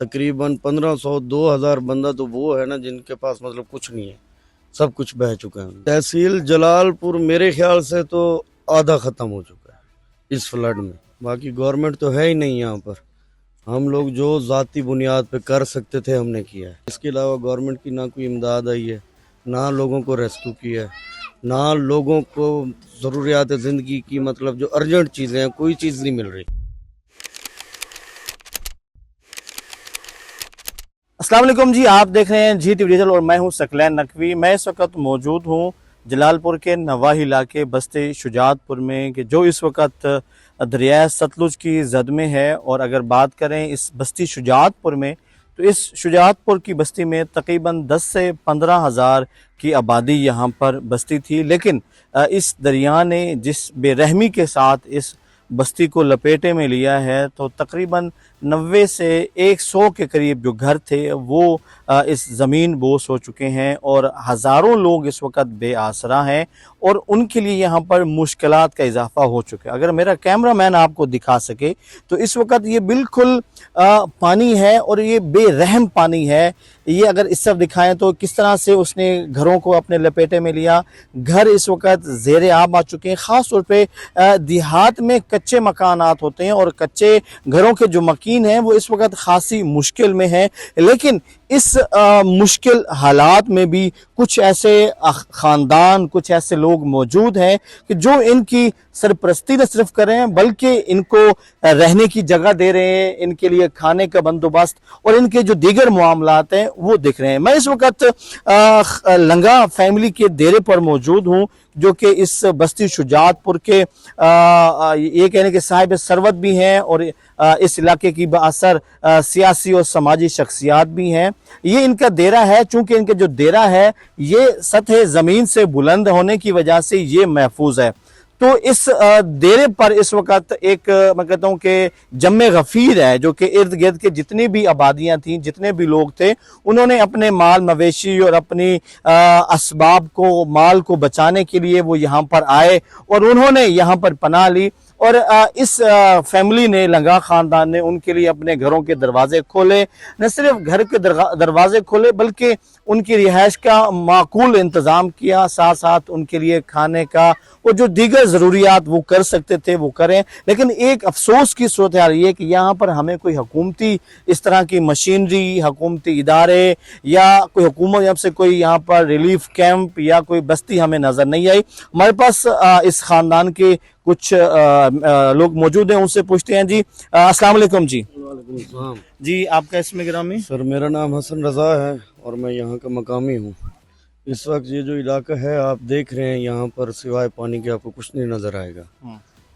तकरीबन 1500-2000 बंदा तो वो है ना जिनके पास मतलब कुछ नहीं है, सब कुछ बह चुका है। तहसील जलालपुर मेरे ख्याल से तो आधा ख़त्म हो चुका है इस फ्लड में। बाकी गवर्नमेंट तो है ही नहीं यहाँ पर। हम लोग जो ज़ाती बुनियाद पे कर सकते थे हमने किया है। इसके अलावा गवर्नमेंट की ना कोई इमदाद आई है, ना लोगों को रेस्क्यू किया है, ना लोगों को ज़रूरियात ज़िंदगी की मतलब जो अर्जेंट चीज़ें हैं कोई चीज़ नहीं मिल रही। अस्सलाम वालेकुम जी, आप देख रहे हैं जी टीवी डिजिटल और मैं हूं सकलैन नकवी। मैं इस वक्त मौजूद हूं जलालपुर के नवाही इलाके बस्ती शुजातपुर में कि जो इस वक्त दरिया सतलुज की जद में है। और अगर बात करें इस बस्ती शुजातपुर में तो इस शुजातपुर की बस्ती में तकरीबन 10 से 15 हज़ार की आबादी यहाँ पर बस्ती थी, लेकिन इस दरिया ने जिस बेरहमी के साथ इस बस्ती को लपेटे में लिया है तो तकरीबन 90 से 100 के करीब जो घर थे वो इस ज़मीन बोस हो चुके हैं और हज़ारों लोग इस वक्त बेआसरा हैं और उनके लिए यहाँ पर मुश्किलात का इजाफा हो चुका है। अगर मेरा कैमरा मैन आपको दिखा सके तो इस वक्त ये बिल्कुल पानी है और ये बेरहम पानी है। ये अगर इस सब दिखाएं तो किस तरह से उसने घरों को अपने लपेटे में लिया। घर इस वक्त ज़ेरे आब आ चुके हैं। ख़ास तौर पे देहात में कच्चे मकानात होते हैं और कच्चे घरों के जो मकीन हैं वो इस वक्त खासी मुश्किल में हैं। लेकिन इस मुश्किल हालात में भी कुछ ऐसे ख़ानदान, कुछ ऐसे लोग मौजूद हैं कि जो इनकी सरपरस्ती न सिर्फ कर रहे हैं बल्कि इनको रहने की जगह दे रहे हैं, इनके लिए खाने का बंदोबस्त और इनके जो दीगर मामलात हैं वो दिख रहे हैं। मैं इस वक्त लंगा फैमिली के डेरे पर मौजूद हूँ जो कि इस बस्ती शुजातपुर के ये कहने के साहिब सरवत भी हैं और इस इलाके की बाअसर सियासी और समाजी शख्सियात भी हैं। ये इनका डेरा है। चूंकि इनका जो डेरा है ये सतह ज़मीन से बुलंद होने की वजह से ये महफूज है। तो इस डेरे पर इस वक्त एक मैं कहता हूँ कि जम्मे गफीर है जो कि इर्द गिर्द के जितनी भी आबादियाँ थीं, जितने भी लोग थे, उन्होंने अपने माल मवेशी और अपनी असबाब को, माल को बचाने के लिए वो यहाँ पर आए और उन्होंने यहाँ पर पनाह ली। और इस फैमिली ने, लंगा ख़ानदान ने उनके लिए अपने घरों के दरवाजे खोले। न सिर्फ घर के दरवाजे खोले बल्कि उनकी रिहाइश का माकूल इंतज़ाम किया, साथ साथ उनके लिए खाने का और जो दीगर ज़रूरियात वो कर सकते थे वो करें। लेकिन एक अफसोस की सूरत हाल ये कि यहाँ पर हमें कोई हुकूमती इस तरह की मशीनरी, हुकूमती इदारे या कोई हुकूमत से कोई यहाँ पर रिलीफ कैंप या कोई बस्ती हमें नज़र नहीं आई। हमारे पास इस ख़ानदान के कुछ लोग मौजूद हैं, उनसे पूछते हैं। जी अस्सलाम वालेकुम जी। वालेकुम अस्सलाम जी आपका इसमें गिरामी? सर मेरा नाम हसन रज़ा है और मैं यहाँ का मकामी हूँ। इस वक्त ये जो इलाका है आप देख रहे हैं यहाँ पर सिवाय पानी के आपको कुछ नहीं नज़र आएगा।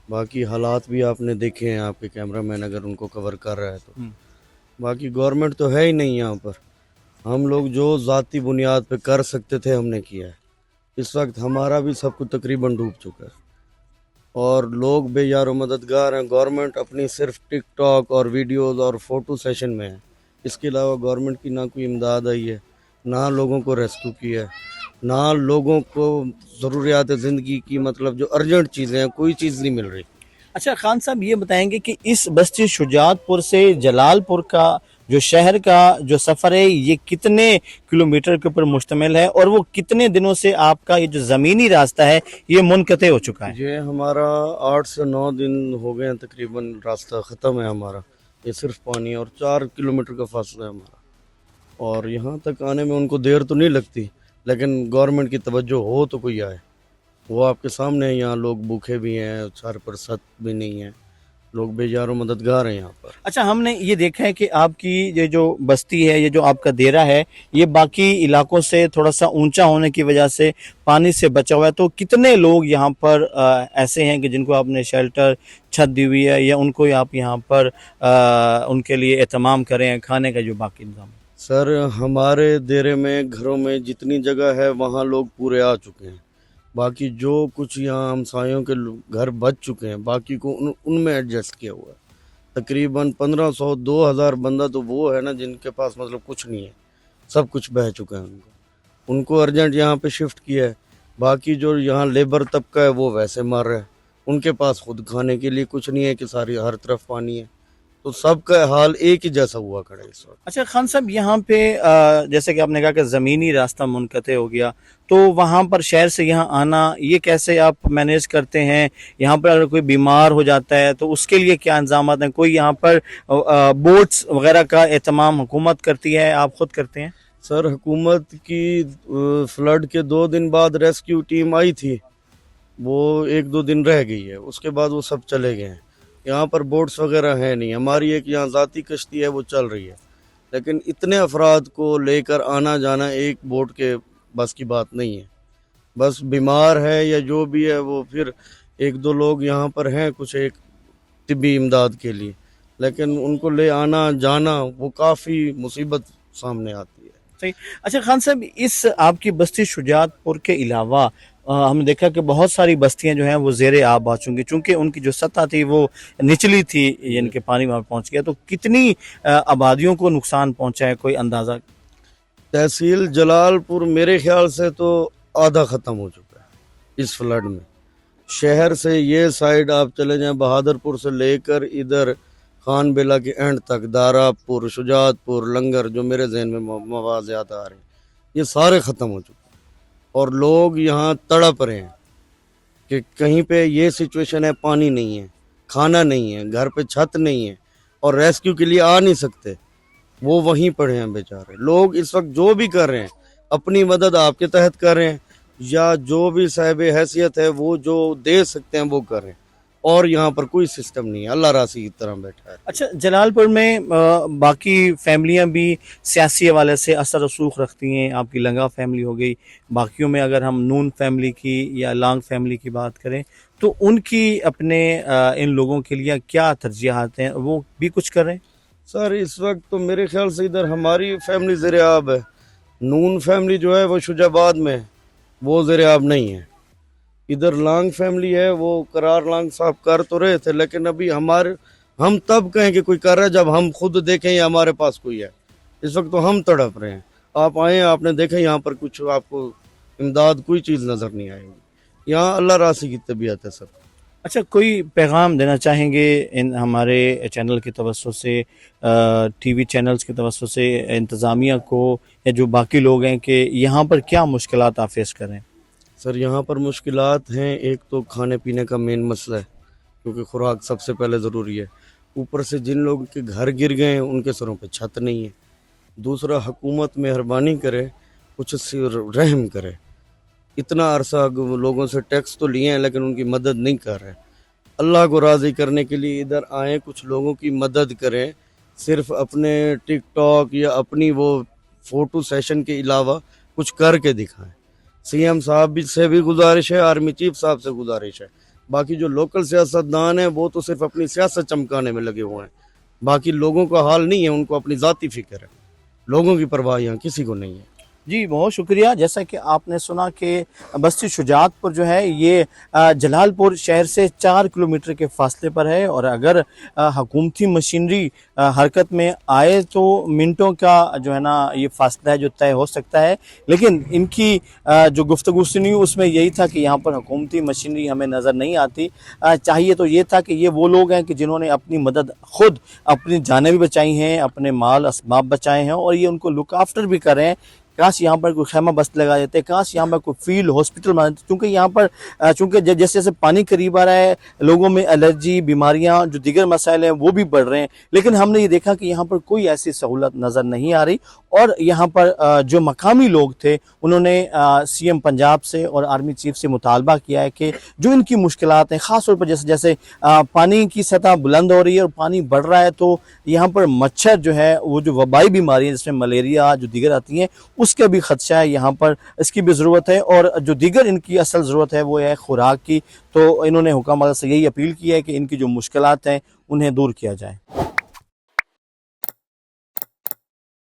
बाकी हालात भी आपने देखे हैं, आपके कैमरामैन अगर उनको कवर कर रहा है तो। बाकी गवर्नमेंट तो है ही नहीं यहाँ पर। हम लोग जो ज़ाती बुनियाद पे कर सकते थे हमने किया है। इस वक्त हमारा भी सब कुछ तकरीबन डूब चुका है और लोग बेयार मददगार हैं। गवर्नमेंट अपनी सिर्फ टिकटॉक और वीडियोज़ और फ़ोटो सेशन में है। इसके अलावा गवर्नमेंट की ना कोई इमदाद आई है, ना लोगों को रेस्क्यू किया है, ना लोगों को ज़रूरियात ज़िंदगी की मतलब जो अर्जेंट चीज़ें हैं कोई चीज़ नहीं मिल रही। अच्छा खान साहब, ये बताएंगे कि इस बस्ती शुजातपुर से जलालपुर का जो शहर का जो सफ़र है ये कितने किलोमीटर के ऊपर मुश्तमिल है और वो कितने दिनों से आपका ये जो ज़मीनी रास्ता है ये मुनक़ते हो चुका है? ये हमारा 8 से 9 दिन हो गए हैं तकरीबन, रास्ता ख़त्म है हमारा। ये सिर्फ पानी और 4 किलोमीटर का फासला है हमारा और यहाँ तक आने में उनको देर तो नहीं लगती, लेकिन गवर्नमेंट की तवज्जो हो तो कोई आए। वो आपके सामने है, यहाँ लोग भूखे भी हैं, सर पर छत भी नहीं है, लोग बेजार मददगार हैं यहाँ पर। अच्छा, हमने ये देखा है कि आपकी ये जो बस्ती है, ये जो आपका डेरा है, ये बाकी इलाकों से थोड़ा सा ऊंचा होने की वजह से पानी से बचा हुआ है। तो कितने लोग यहाँ पर ऐसे हैं कि जिनको आपने शेल्टर, छत दी हुई है या उनको आप यहाँ पर उनके लिए एहतमाम करें, खाने का जो बाकी इंतजाम? सर हमारे डेरे में घरों में जितनी जगह है वहाँ लोग पूरे आ चुके हैं। बाकी जो कुछ यहाँ हमसायों के घर बच चुके हैं बाकी को उनमें एडजस्ट किया हुआ है। तकरीबन 1500-2000 बंदा तो वो है ना जिनके पास मतलब कुछ नहीं है, सब कुछ बह चुका है। उनको अर्जेंट यहाँ पे शिफ्ट किया है। बाकी जो यहाँ लेबर तबका है वो वैसे मर रहा है, उनके पास खुद खाने के लिए कुछ नहीं है कि सारी हर तरफ पानी है। तो सबका हाल एक ही जैसा हुआ खड़ा है इस वक्त। अच्छा खान साहब, यहाँ पे जैसे कि आपने कहा कि ज़मीनी रास्ता मुनक़ते हो गया, तो वहाँ पर शहर से यहाँ आना ये कैसे आप मैनेज करते हैं? यहाँ पर अगर कोई बीमार हो जाता है तो उसके लिए क्या इंतजाम हैं? कोई यहाँ पर बोट्स वगैरह का एहतमाम हुकूमत करती है, आप खुद करते हैं? सर हुकूमत की फ्लड के 2 दिन बाद रेस्क्यू टीम आई थी, वो 1-2 दिन रह गई है, उसके बाद वो सब चले गए हैं। यहाँ पर बोट्स वगैरह हैं नहीं, हमारी एक यहाँ ज़ाती कश्ती है वो चल रही है, लेकिन इतने अफराद को लेकर आना जाना एक बोट के बस की बात नहीं है। बस बीमार है या जो भी है वो फिर 1-2 लोग यहाँ पर हैं कुछ एक तिब्बी इमदाद के लिए, लेकिन उनको ले आना जाना वो काफ़ी मुसीबत सामने आती है। सही। अच्छा खान साहब, इस आपकी बस्ती शुजातपुर के अलावा हमने देखा कि बहुत सारी बस्तियां जो हैं वो ज़ेरे आब आ चुकी, चूँकि उनकी जो सतह थी वो निचली थी, यानी कि पानी वहाँ पहुँच गया, तो कितनी आबादियों को नुकसान पहुँचा है, कोई अंदाज़ा? तहसील जलालपुर मेरे ख्याल से तो आधा ख़त्म हो चुका है इस फ्लड में। शहर से ये साइड आप चले जाएं, बहादुरपुर से लेकर इधर खान बेला के एंड तक, दारापुर, शुजातपुर, लंगर, जो मेरे जहन में मवाज़ियात आ रहे हैं, ये सारे ख़त्म हो चुके हैं और लोग यहाँ तड़प रहे हैं कि कहीं पे ये सिचुएशन है, पानी नहीं है, खाना नहीं है, घर पे छत नहीं है और रेस्क्यू के लिए आ नहीं सकते, वो वहीं पड़े हैं बेचारे। लोग इस वक्त जो भी कर रहे हैं अपनी मदद आपके तहत कर रहे हैं या जो भी साहिब हैसियत है वो जो दे सकते हैं वो कर रहे हैं, और यहाँ पर कोई सिस्टम नहीं है, अल्लाह रासी की तरह बैठा है। अच्छा, जलालपुर में बाकी फैमिलियां भी सियासी हवाले से असर रसूख रखती हैं, आपकी लंगा फैमिली हो गई, बाकियों में अगर हम नून फैमिली की या लांग फैमिली की बात करें तो उनकी अपने इन लोगों के लिए क्या तरजीहात हैं, वो भी कुछ कर रहे हैं? सर इस वक्त तो मेरे ख्याल से इधर हमारी फैमिली ज़ेरे आब है, नून फैमिली जो है वो शुजाबाद में है, वो ज़ेरे आब नहीं है। इधर लांग फैमिली है, वो करार लांग साहब कर तो रहे थे, लेकिन अभी हम तब कहें कि कोई कर रहा है जब हम खुद देखें या हमारे पास कोई है। इस वक्त तो हम तड़प रहे हैं। आप आए, आपने देखा यहाँ पर कुछ आपको इमदाद कोई चीज़ नज़र नहीं आएगी। यहाँ अल्लाह रासी की तबीयत है सब। अच्छा, कोई पैगाम देना चाहेंगे इन हमारे चैनल की तवज्जो से, टीवी चैनल्स की तवज्जो से इंतज़ामिया को या जो बाकी लोग हैं कि यहाँ पर क्या मुश्किलात आप फेस करें? सर यहाँ पर मुश्किलात हैं, एक तो खाने पीने का मेन मसला है क्योंकि खुराक सबसे पहले ज़रूरी है। ऊपर से जिन लोगों के घर गिर गए हैं उनके सरों पे छत नहीं है। दूसरा, हुकूमत मेहरबानी करे, कुछ रहम करे। इतना अरसा लोगों से टैक्स तो लिए हैं लेकिन उनकी मदद नहीं कर रहे। अल्लाह को राज़ी करने के लिए इधर आएँ, कुछ लोगों की मदद करें, सिर्फ अपने टिकटॉक या अपनी वो फ़ोटो सेशन के अलावा कुछ करके दिखाएं। सीएम साहब से भी गुजारिश है, आर्मी चीफ साहब से गुजारिश है। बाकी जो लोकल सियासतदान हैं वो तो सिर्फ अपनी सियासत चमकाने में लगे हुए हैं, बाकी लोगों का हाल नहीं है, उनको अपनी ज़ाती फ़िक्र है, लोगों की परवाह यहाँ किसी को नहीं है। जी, बहुत शुक्रिया। जैसा कि आपने सुना कि बस्ती शुजातपुर जो है ये जलालपुर शहर से 4 किलोमीटर के फासले पर है, और अगर हुकूमती मशीनरी हरकत में आए तो मिनटों का जो है ना ये फासला है जो तय हो सकता है, लेकिन इनकी जो गुफ्तगू सुनी उसमें यही था कि यहाँ पर हुकूमती मशीनरी हमें नज़र नहीं आती। चाहिए तो ये था कि ये वो लोग हैं कि जिन्होंने अपनी मदद खुद, अपनी जानें भी बचाई हैं, अपने माल असबाब बचाए हैं, और ये उनको लुक आफ्टर भी कर रहे हैं। काश यहाँ पर कोई खैमा बस्त लगा देते, काश यहाँ पर कोई फील्ड हॉस्पिटल बना देते, क्योंकि यहाँ पर चूँकि जैसे जैसे पानी करीब आ रहा है लोगों में एलर्जी, बीमारियाँ, जो दीगर मसाइल हैं वो भी बढ़ रहे हैं, लेकिन हमने ये देखा कि यहाँ पर कोई ऐसी सहूलत नज़र नहीं आ रही। और यहाँ पर जो मकामी लोग थे उन्होंने सीएम पंजाब से और आर्मी चीफ से मुतालबा किया है कि जो इनकी मुश्किलात हैं, ख़ास तौर पर जैसे जैसे पानी की सतह बुलंद हो रही है और पानी बढ़ रहा है, तो यहाँ पर मच्छर जो है वो जो वबाई बीमारी है जिसमें मलेरिया जो दीगर आती हैं उसका भी खदशा है, यहाँ पर इसकी भी ज़रूरत है। और जो दीगर इनकी असल ज़रूरत है वो है खुराक की। तो इन्होंने हुकाम से यही अपील की है कि इनकी जो मुश्किलात हैं उन्हें दूर किया जाए।